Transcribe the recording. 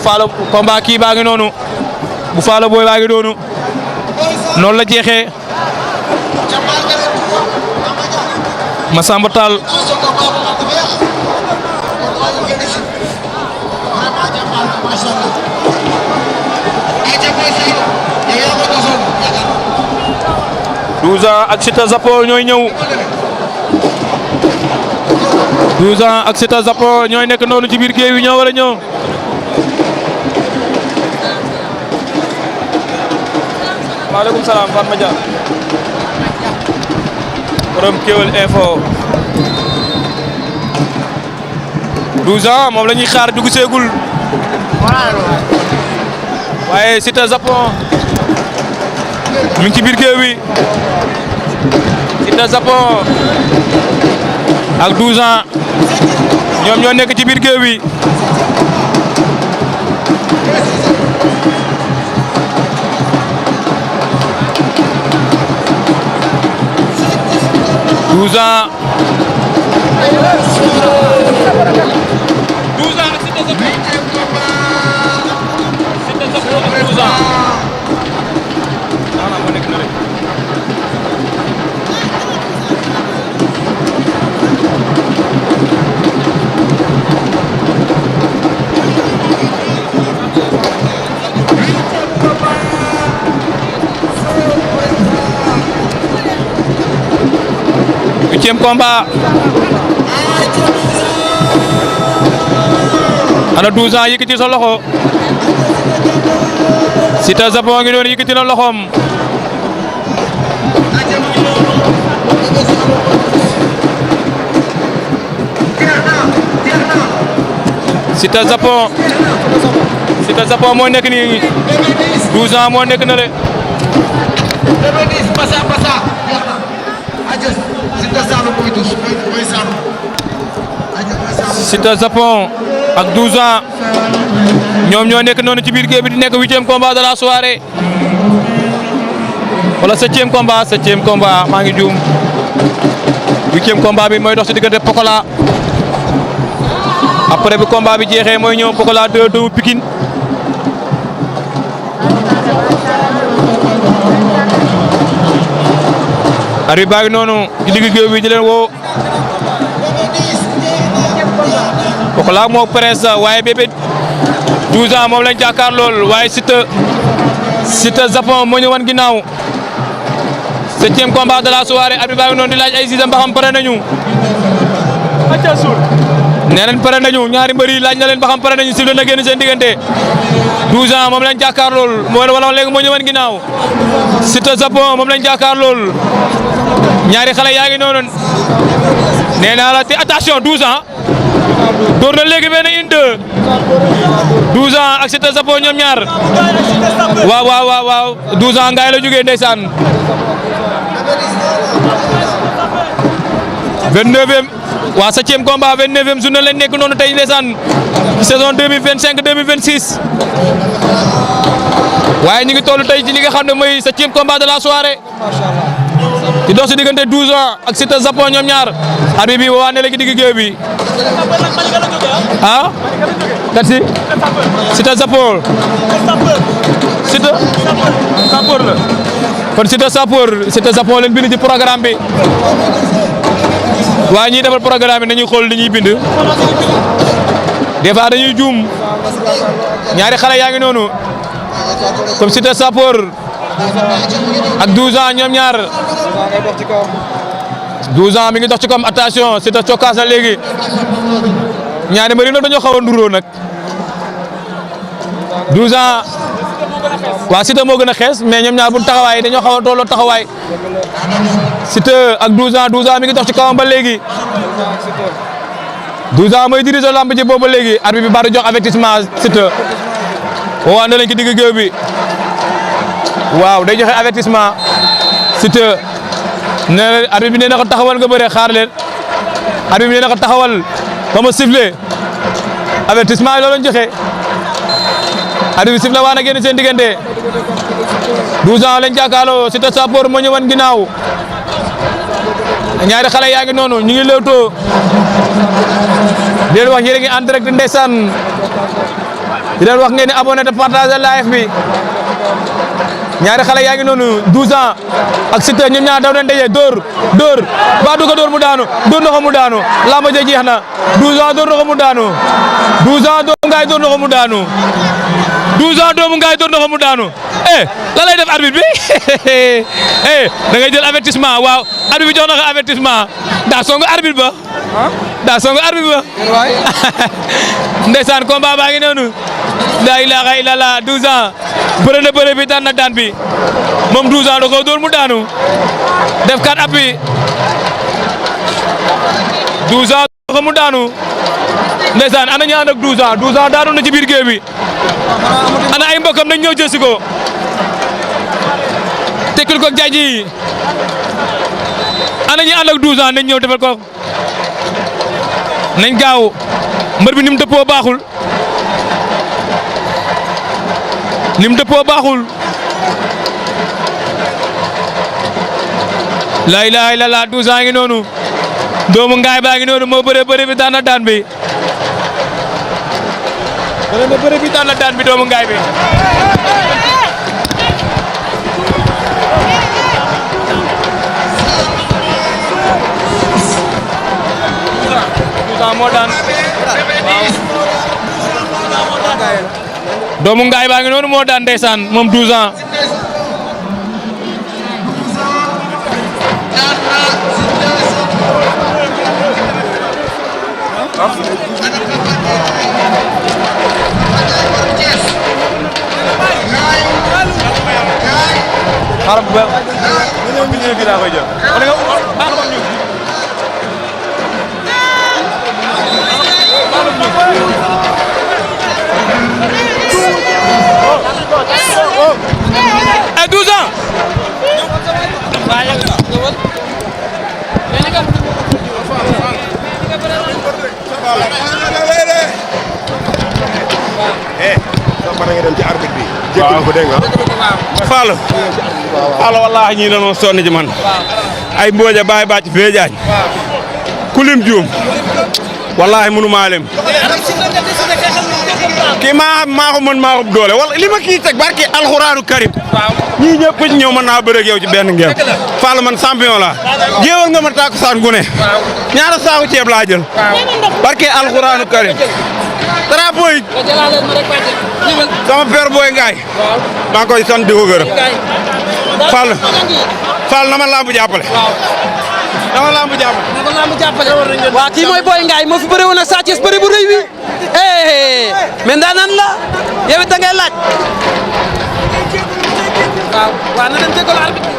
Fala combat kii baa ngi noonu bu Fala Boy baa ngi noonu noonu la jeexee Massamba Tall douze ans ak Siteu Zapo ñooy ñëw 12 ans ak Siteu Zapo ñooy nekk noonu ci biir géew yi ñoo war a ñëw maaleykum salaam Fatma Dia borom Kewel Info 12 ans moom la ñuy xaar dugg seegul waaye Siteu Zapo mi ngi ci biir géew wi Siteu Zapo ak 12 ans ñoom ñoo nekk ci biir géew wi douze ans ak Siteu Zapo ak 12 ans moo nekk na rek 8e combat ana 12 ans yëkkati sa loxo Siteu Zapo ngi doon yëkkati na loxoom Siteu Zapo moo nekk nii 12 ans moo nekk na le Siteu Zapo ak 12 ans ñoom ñoo nekk noonu ci biir géew bi di nekk 8e combat de la soirée wala 7e combat maa ngi juum 8e combat bi mooy dox ci diggante Pokola après bi combat bi jeexee mooy ñëw Pokola 2 doomu Pikine ari baa ngi noonu ci digg géew bi di leen woo Pokola moo presse waaye bébé 12 ans moom lañ jàkkaar lool waaye Siteu Zapo moo ñu wan ginnaaw 7e combat de la soirée ari baa ngi noonu di laaj ay sixième ba xam pare nañu nee nañ pare nañu ñaari mbër yi laaj na leen ba xam pare nañu sifle na génn seen diggante 12 ans moom lañ jàkkaar lool wala léegi moo ñu wan ginnaaw Siteu Zapo moom lañ jàkkaar lool ñaari xale yaa ngi noonu nee naa la te attention 12 ans door na léegi benn une deux 12 ans ak Siteu Zapo ñoom ñaar waaw 12 ans ngaay la jógee ndeysaan 29e waa 7e combat 29e journée lañ nekk noonu tey ndeysaan saison 2025 2026 waaye ñu ngi toll tey ci li nga xam ne mooy 7e combat de la soirée di dox si diggante 12 ans ak Siteu Zapo ñoom ñaar arbitre bi waa ne léegi digg géew bi ah kat si Siteu Zapo Siteu Sapeur la kon Siteu Zapo leen bind ci programme bi waaye ñiy defal programme bi nañuy xool li ñuy bind des fois dañuy juum ñaari xale yaa ngi noonu comme Siteu Sapeur ak 12 ans ñoom ñaar 12 ans mi ngi dox ci kom attention Siteu cokkaas na léegi ñaari mbir yi nag dañoo xaw a nduroo nag 12 ans waa Siteu moo gën a xees mais ñoom ñaar bu taxawaay dañoo xaw a tolloo taxawaay Siteu ak 12 ans mi ngi dox ci kawam ba léegi 12 ans mooy diriger lamb ji boobu ba léegi arbitre bi bari jox avertissement Siteu woo na lañ ci digg géew bi waaw day joxe avertissement Siteu nee na arbitre bi nee na ko taxawal nga bëre xaar leen arbitre bi nee na ko taxawal ba ma sifflé avertissement yi loolu lañ joxe arbitre bi sifflé waa na génn seen diggante 12 ans lañ jàkkaarloo Siteu Sapeur moo ñëwan ginnaaw ñaari xale yaa ngi noonu ñu ngi lewtoo di leen wax yéen a ngi en direct ndeysaan di leen wax ngeen ne abonné te partagé live bi ñaari xale yaa ngi noonu 12 ans ak Siteu ñoom ñaar daw nañ daje dóor ba du ko dóor mu daanu dóor na ko mu daanu lamba ja jeex na 12 ans dóor na ko mu daanu 12 ans doomu ngaay dóor na ko mu daanu 12 ans doomu ngaay dóor na ko mu daanu la lay def arbitre bi da ngay jël avertissement waaw arbitre bi jox na ko avertissement daa songu arbitre ba daa songu arbitre ba ndeysaan combat baa ngi noonu la ilaha illallah 12 ans bëre na bëre bi daan na daan bi moom 12 ans da koo dóor mu daanu def kat appui 12 ans ko mu daanu ndeysaan ana ñu ànd ak 12 ans 12 ans daanu na ci biir géew bi ana ay mbokam nañ ñëw jël si ko tekkil ko jaji ana ñu ànd ak 12 ans nañ ñëw defal ko nañ gaaw mbër bi ni mu dëppoo baaxul la ilaha illallah 12 ans ngi noonu doomu ngaay baa ngi noonu moo bëre bi daan na daan bi bëre bi daan na daan bi doomu ngaay bi moo daan doomu ngaay baa ngi noonu moo daan ndeysaan moom 12 ans xaaral bu baax ñu ñëw fii daa koy jël ay 12 ans Fall wallahi ñii dañoo sonn ci man ay mbooja baay bàcc fee jaañ kulim juum wallahi mënu maa lim kii maa ko mën maa ko doole wala li ma kii teg barki alxuraanu karim ñii ñëpp ku ci ñëw mën naa bëre ak yow ci benn ngeen Fall man champion la jéewal nga ma takkusaan gu ne ñaata saaku ceeb laa jël barki alxuraanu karim drapeau yi sama père booy ngaay maa ngi koy sant di ko gërëm Fall na ma lamb jàppale dama lamb jàppale waaw kii mooy Boy Ngaay moo fi bëre woon ak Sa Thiès bëre bu rëy wi mais ndaanan la yow it da ngay laaj waaw na dem jégalu arbitre